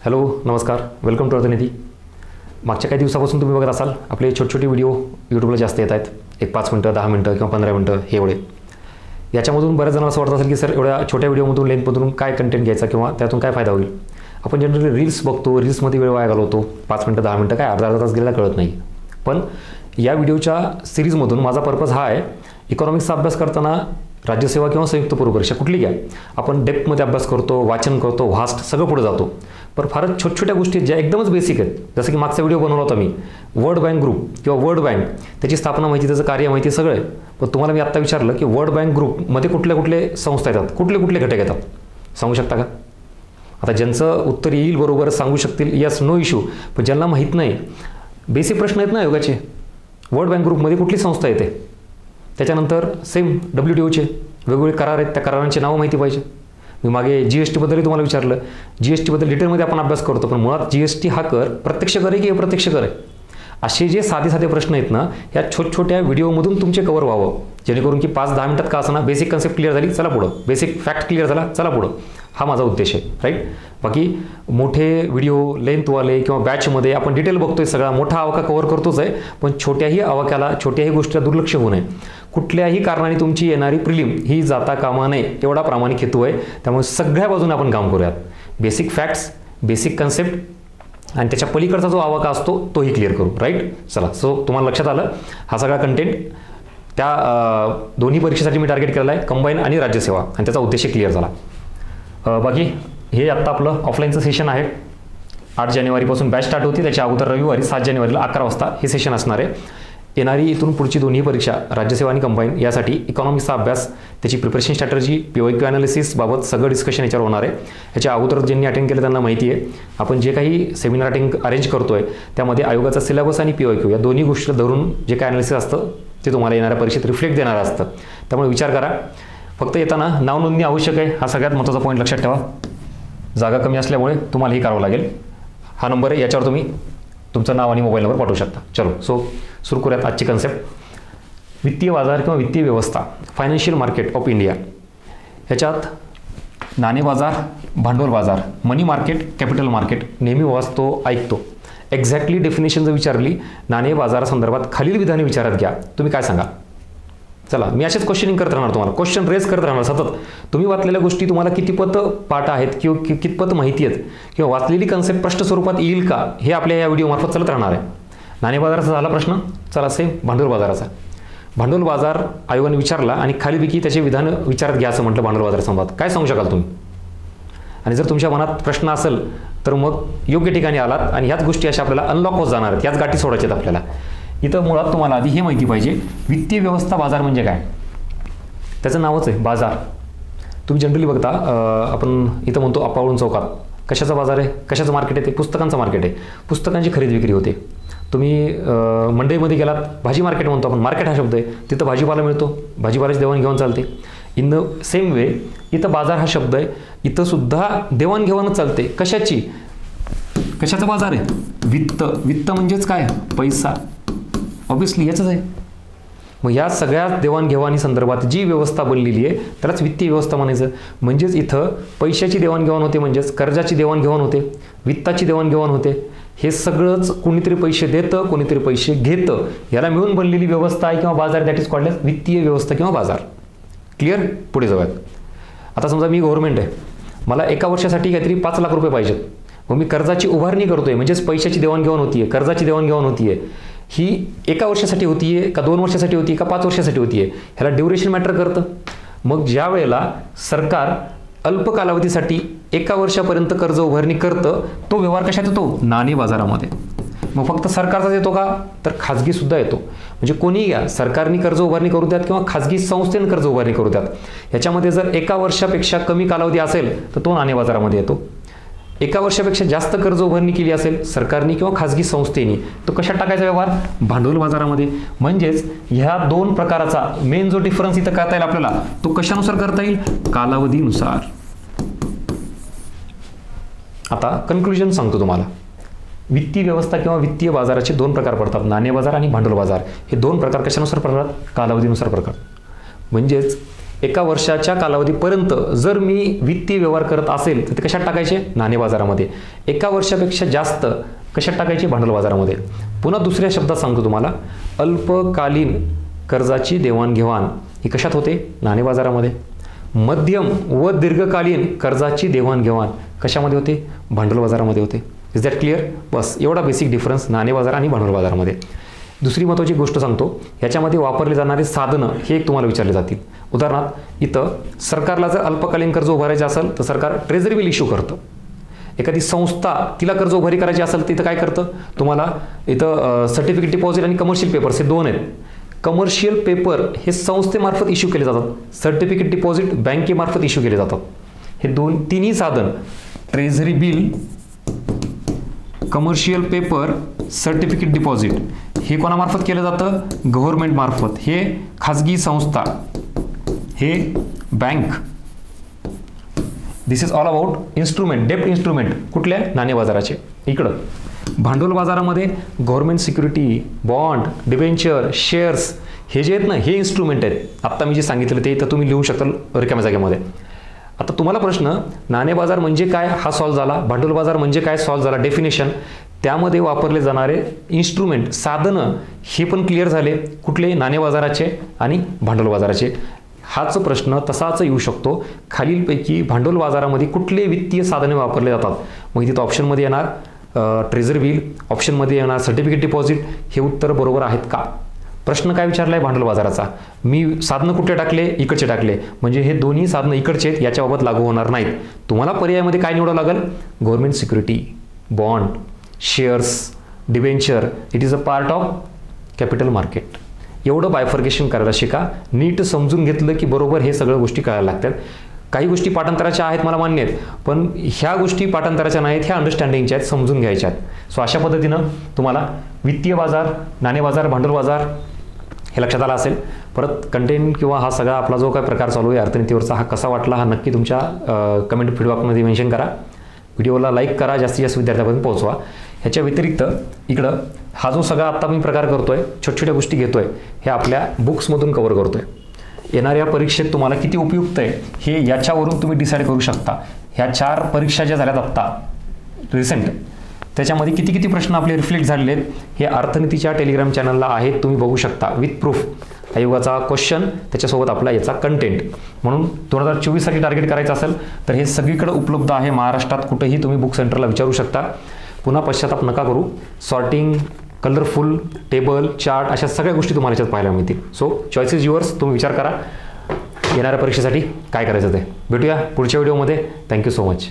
Hello नमस्कार, welcome to अर्थनीती. मागच्या काही दिवसापासून तुम्ही बघत असाल आपले छोटे व्हिडिओ यूट्यूबला जास्त येत आहेत. एक 5 मिनटं 10 मिनटं किंवा 15 मिनटं हे एवढे. याच्यामधून बऱ्याच जणांना असं वाटत असेल की सर एवढ्या छोट्या व्हिडिओमधून लेंथमधून काय कंटेंट घ्यायचा किंवा त्यातून काय फायदा होईल. आपण जनरली रील्स बघतो, रील्समध्ये वेळ वाया घालवतो. 5 मिनटं 10 मिनटं काय अर्धा तास गेलेला कळत नाही. पण या व्हिडिओच्या सिरीजमधून माझा पर्पज हा आहे, इकॉनॉमिक्सचा अभ्यास करताना राज्यसेवा किंवा संयुक्त पूर्व परीक्षा कुठली घ्या, आपण डेप्थमध्ये अभ्यास करतो, वाचन करतो, व्हास्ट सगळं पुढे जातो. पण फारच छोट्या गोष्टी ज्या एकदमच बेसिक आहेत. जसं की मागचा व्हिडिओ बनवला होता मी, वर्ल्ड बँक ग्रुप किंवा वर्ल्ड बँक, त्याची स्थापना माहिती, त्याचं कार्य माहिती सगळं आहे. पण तुम्हाला मी आत्ता विचारलं की वर्ल्ड बँक ग्रुपमध्ये कुठले संस्था येतात, कुठले घटक येतात, सांगू शकता का? आता ज्यांचं उत्तर येईल बरोबर सांगू शकतील, यस नो इश्यू. पण ज्यांना माहीत नाही, बेसिक प्रश्न आहेत ना योगाचे. वर्ल्ड बँक ग्रुपमध्ये कुठली संस्था येते, त्याच्यानंतर सेम WTOचे वेगवेगळे करार आहेत, त्या करारांची नावं माहिती पाहिजे. मी मागे GSTबद्दलही तुम्हाला विचारलं. GSTबद्दल डिटेलमध्ये आपण अभ्यास करतो, पण मुळात GST हा कर प्रत्यक्ष कर आहे की अप्रत्यक्ष कर आहे. असे जे साधे प्रश्न आहेत ना, या छोट्या व्हिडिओमधून तुमचे कव्हर व्हावं, जेणेकरून की 5-10 मिनिटात का असणार बेसिक कन्सेप्ट क्लिअर झाली, चला पुढं, बेसिक फॅक्ट क्लिअर झाला, चला पुढं. हा माझा उद्देश आहे, राईट. बाकी मोठे व्हिडिओ लेंथवाले किंवा बॅचमध्ये आपण डिटेल बघतोय, सगळा मोठा आवाका कव्हर करतोच आहे, पण छोट्याही आवाक्याला, छोट्याही गोष्टीला दुर्लक्ष होऊ नये. कुठल्याही कारणाने तुमची येणारी प्रिलिम ही जाता कामा नये, एवढा प्रामाणिक हेतू आहे. त्यामुळे सगळ्या बाजूने आपण काम करूयात. बेसिक फॅक्ट्स, बेसिक कन्सेप्ट आणि त्याच्या पलीकडचा जो आवाका असतो तोही क्लिअर करू, राईट. चला, सो तुम्हाला लक्षात आलं, हा सगळा कंटेंट त्या दोन्ही परीक्षेसाठी मी टार्गेट केलेला आहे, कंबाईन आणि राज्यसेवा, आणि त्याचा उद्देश क्लिअर झाला. बाकी हे आत्ता आपलं ऑफलाईनचं सेशन आहे. 8 जानेवारीपासून बॅच स्टार्ट होती, त्याच्या अगोदर रविवारी 7 जानेवारीला 11 वाजता हे सेशन असणार आहे. येणारी इथून पुढची दोन्ही परीक्षा, राज्यसेवा आणि कंबाईन, यासाठी इकॉनॉमिक्सचा अभ्यास, त्याची प्रिपरेशन स्ट्रॅटर्जी, PYQ ॲनालिसिस बाबत सगळं डिस्कशन याच्यावर होणार आहे. ह्याच्या अगोदर ज्यांनी अटेंड केलं त्यांना माहिती आहे, आपण जे काही सेमिनार अरेंज करतोय त्यामध्ये आयोगाचा सिलेबस आणि PYQ या दोन्ही गोष्टी धरून जे काय ॲनालिसिस असतं ते तुम्हाला येणाऱ्या परीक्षेत रिफ्लेक्ट देणारं असतं. त्यामुळे विचार करा. फक्त येताना नाव नोंदणी आवश्यक आहे, हा सगळ्यात महत्त्वाचा पॉईंट लक्षात ठेवा. जागा कमी असल्यामुळे तुम्हाला हे करावं लागेल. हा नंबर आहे, याच्यावर तुम्ही तुमचं नाव आणि मोबाईल नंबर पाठवू शकता. चलो, सो सुरू करूयात आजची कन्सेप्ट. वित्तीय बाजार किंवा वित्तीय व्यवस्था, फायनान्शियल मार्केट ऑफ इंडिया. ह्याच्यात नाणे बाजार, भांडवल बाजार, मनी मार्केट, कॅपिटल मार्केट नेहमी वाचतो, ऐकतो. एक्झॅक्टली डेफिनेशन जर विचारली नाणे बाजारासंदर्भात खालील विधाने विचारात घ्या, तुम्ही काय सांगा? चला, मी असेच क्वेश्चनिंग करत राहणार, तुम्हाला क्वेश्चन रेज करत राहणार सतत. तुम्ही वाचलेल्या गोष्टी तुम्हाला कितीपत पाठ आहेत किंवा कितपत माहिती आहेत किंवा वाचलेली कन्सेप्ट स्पष्ट स्वरूपात येईल का, हे आपल्या या व्हिडिओमार्फत चालत राहणार आहे. नाणे बाजाराचा झाला प्रश्न. चला, सेम भांडवल बाजाराचा. भांडवल बाजार आयोगाने विचारला आणि खालीपैकी त्याचे विधान विचारात घ्या असं म्हटलं भांडवल बाजारासंदर्भात. काय सांगू शकाल तुम्ही? आणि जर तुमच्या मनात प्रश्न असेल तर मग योग्य ठिकाणी आलात आणि ह्याच गोष्टी अशा आपल्याला अनलॉक होत जाणार आहेत, ह्याच गाठी सोडायच्या आहेत आपल्याला. इथं मुळात तुम्हाला आधी हे माहिती पाहिजे, वित्तीय व्यवस्था बाजार म्हणजे काय. त्याचं नावच आहे बाजार. तुम्ही जनरली बघता, आपण इथं म्हणतो अपावळून चौकात, कशाचा बाजार आहे, कशाचं मार्केट आहे? ते पुस्तकांचं मार्केट आहे. पुस्तकांची खरेदी विक्री होते. तुम्ही मंडईमध्ये गेलात, भाजी मार्केट म्हणतो आपण, मार्केट हा शब्द आहे, तिथं भाजीपाला मिळतो, भाजीपाल्याची देवाणघेवाण चालते. इन द सेम वे इथं बाजार हा शब्द आहे, इथं सुद्धा देवाणघेवाणच चालते. कशाची? कशाचा बाजार आहे? वित्त. वित्त म्हणजेच काय? पैसा. ऑब्व्हियसली याचंच आहे. मग या सगळ्या देवाणघेवाणी संदर्भात जी व्यवस्था बनलेली आहे त्यालाच वित्तीय व्यवस्था म्हणायचं. म्हणजेच इथं पैशाची देवाणघेवाण होते, म्हणजेच कर्जाची देवाणघेवाण होते, वित्ताची देवाणघेवाण होते. हे सगळंच कोणीतरी पैसे देतं, कोणीतरी पैसे घेतं, याला मिळून बनलेली व्यवस्था आहे किंवा बाजार. दॅट इज कॉल्ड वित्तीय व्यवस्था किंवा बाजार. क्लिअर? पुढे जाऊयात. आता समजा मी गव्हर्नमेंट आहे, मला एका वर्षासाठी काहीतरी 5 लाख रुपये पाहिजेत. मग मी कर्जाची उभारणी करतोय, म्हणजेच पैशाची देवाणघेवाण होतीये, कर्जाची देवाणघेवाण होतीये. ही एका वर्षासाठी होतीये का 2 वर्षासाठी होतीये का 5 वर्षासाठी होतीये, ह्याला ड्युरेशन मॅटर करतं. मग ज्या वेळेला सरकार अल्प कालावधीसाठी 1 वर्षापर्यंत कर्ज उभारणी करतं, तो व्यवहार कशात येतो? नाणे बाजारामध्ये. मग फक्त सरकारचाच येतो का? तर खाजगी सुद्धा येतो. म्हणजे कोणीही घ्या, सरकारने कर्ज उभारणी करू द्यात किंवा खाजगी संस्थेने कर्ज उभारणी करू द्यात, ह्याच्यामध्ये जर 1 वर्षापेक्षा कमी कालावधी असेल तर तो नाणे बाजारामध्ये येतो. 1 वर्षापेक्षा जास्त कर्ज उभारणी केली असेल सरकारने किंवा खाजगी संस्थेने, तो कशात टाकायचा व्यवहार? भांडवल बाजारामध्ये. म्हणजेच ह्या 2 प्रकाराचा मेन जो डिफरन्स इथं करता येईल आपल्याला, तो कशानुसार करता येईल? कालावधीनुसार. आता कन्क्लुजन सांगतो तुम्हाला. वित्तीय व्यवस्था किंवा वित्तीय बाजाराचे 2 प्रकार पडतात, नाणे बाजार आणि भांडवल बाजार. हे 2 प्रकार कशानुसार पडतात? कालावधीनुसार पडतात. म्हणजेच 1 वर्षाच्या कालावधीपर्यंत जर मी वित्तीय व्यवहार करत असेल तर ते कशात टाकायचे? नाणे बाजारामध्ये. 1 वर्षापेक्षा जास्त कशात टाकायचे? भांडवल बाजारामध्ये. पुन्हा दुसऱ्या शब्दात सांगतो तुम्हाला, अल्पकालीन कर्जाची देवाणघेवाण ही कशात होते? नाणे बाजारामध्ये. मध्यम व दीर्घकालीन कर्जाची देवाणघेवाण कशामध्ये होते? भांडवल बाजारामध्ये होते. Is that clear? बस एवढा बेसिक डिफरन्स नाणे बाजार आणि भांडवल बाजारामध्ये. दुसरी महत्त्वाची गोष्ट सांगतो, ह्याच्यामध्ये वापरले जाणारे साधनं हे एक तुम्हाला विचारले जातील. उदाहरणार्थ इथं सरकारला जर अल्पकालीन कर्ज उभारायचे असेल तर सरकार ट्रेझरी बिल इश्यू करतं. एखादी संस्था तिला कर्ज उभारी करायची असेल तर इथं काय करतं? तुम्हाला इथं सर्टिफिकेट डिपॉझिट आणि कमर्शियल पेपर्स हे 2 आहेत. कमर्शियल पेपर हे संस्थेमार्फत इश्यू केले जातात, सर्टिफिकेट डिपॉझिट बँकेमार्फत इश्यू केले जातात. हे तिन्ही साधन treasury bill, commercial paper, certificate deposit हे कोणामार्फत केलं जातं? गव्हर्नमेंट मार्फत. हे खाजगी संस्था, हे bank. This is all about instrument, डेप्ट इन्स्ट्रुमेंट. कुठल्या? नाणे बाजाराचे. इकडं भांडवल बाजारामध्ये government security, bond, debenture, shares हे जे आहेत ना, हे इन्स्ट्रुमेंट आहेत. आत्ता मी जे सांगितलं ते तर तुम्ही लिहू शकता रिकाम्या जागेमध्ये. आता तुम्हाला प्रश्न, नाणे बाजार म्हणजे काय हा सॉल्व्ह झाला, भांडवल बाजार म्हणजे काय सॉल्व्ह झाला, डेफिनेशन, त्यामध्ये वापरले जाणारे इन्स्ट्रुमेंट, साधनं हे पण क्लिअर झाले. कुठले? नाणे बाजाराचे आणि भांडवल बाजाराचे. हाच प्रश्न तसाच येऊ शकतो, खालीलपैकी भांडवल बाजारामध्ये कुठले वित्तीय साधने वापरले जातात? मग तिथं ऑप्शनमध्ये येणार ट्रेझरी बिल, ऑप्शनमध्ये येणार सर्टिफिकेट डिपॉझिट. हे उत्तर बरोबर आहेत का? प्रश्न काय विचारला आहे भांडवल बाजाराचा? मी साधनं कुठे टाकले? इकडचे टाकले, म्हणजे हे दोन्ही साधनं इकडचे आहेत, याच्याबाबत लागू होणार नाहीत. तुम्हाला पर्यायामध्ये काय निवडावं लागेल? Government security, bond, shares, debenture. It is a part of capital market. एवढं बायफर्गेशन करायला शिका. नीट समजून घेतलं की बरोबर हे सगळ्या गोष्टी कळायला लागतात. काही गोष्टी पाठांतराच्या आहेत मला मान्य आहेत, पण ह्या गोष्टी पाठांतराच्या नाहीत, ह्या अंडरस्टँडिंगच्या आहेत, समजून घ्यायच्या आहेत. सो अशा पद्धतीनं तुम्हाला वित्तीय बाजार, नाणे बाजार, भांडवल बाजार हे लक्षात आलं असेल. परत कंटेंट किंवा हा सगळा आपला जो काय प्रकार चालू आहे अर्थनीतीवरचा, हा कसा वाटला हा नक्की तुमच्या कमेंट फीडबॅकमध्ये मेन्शन करा. व्हिडिओला लाईक करा, जास्तीत जास्त विद्यार्थ्यांपर्यंत पोहोचवा. ह्याच्या व्यतिरिक्त इकडं हा जो सगळा आत्ता मी प्रकार करतोय, छोट्या छोट्या गोष्टी घेतोय, हे आपल्या बुक्समधून कव्हर करतोय. येणाऱ्या परीक्षेत तुम्हाला किती उपयुक्त आहे हे याच्यावरून तुम्ही डिसाईड करू शकता. ह्या 4 परीक्षा ज्या झाल्यात आत्ता रिसेंट, त्याच्यामध्ये किती किती प्रश्न आपले रिफ्लेक्ट झालेले आहेत हे अर्थनीतीच्या टेलिग्राम चॅनलला आहेत, तुम्ही बघू शकता. विथ प्रूफ आयोगाचा क्वेश्चन, त्याच्यासोबत आपला याचा कंटेंट. म्हणून 2024साठी टार्गेट करायचं असेल तर हे सगळीकडे उपलब्ध आहे. महाराष्ट्रात कुठेही तुम्ही बुक सेंटरला विचारू शकता. पुन्हा पश्चाताप नका करू. सॉर्टिंग, कलरफुल, टेबल, चार्ट अशा सगळ्या गोष्टी तुम्हाला याच्यात पाहायला मिळतील. So choice is yours. तुम्ही विचार करा येणाऱ्या परीक्षेसाठी काय करायचं ते. भेटूया पुढच्या व्हिडिओमध्ये. Thank you so much.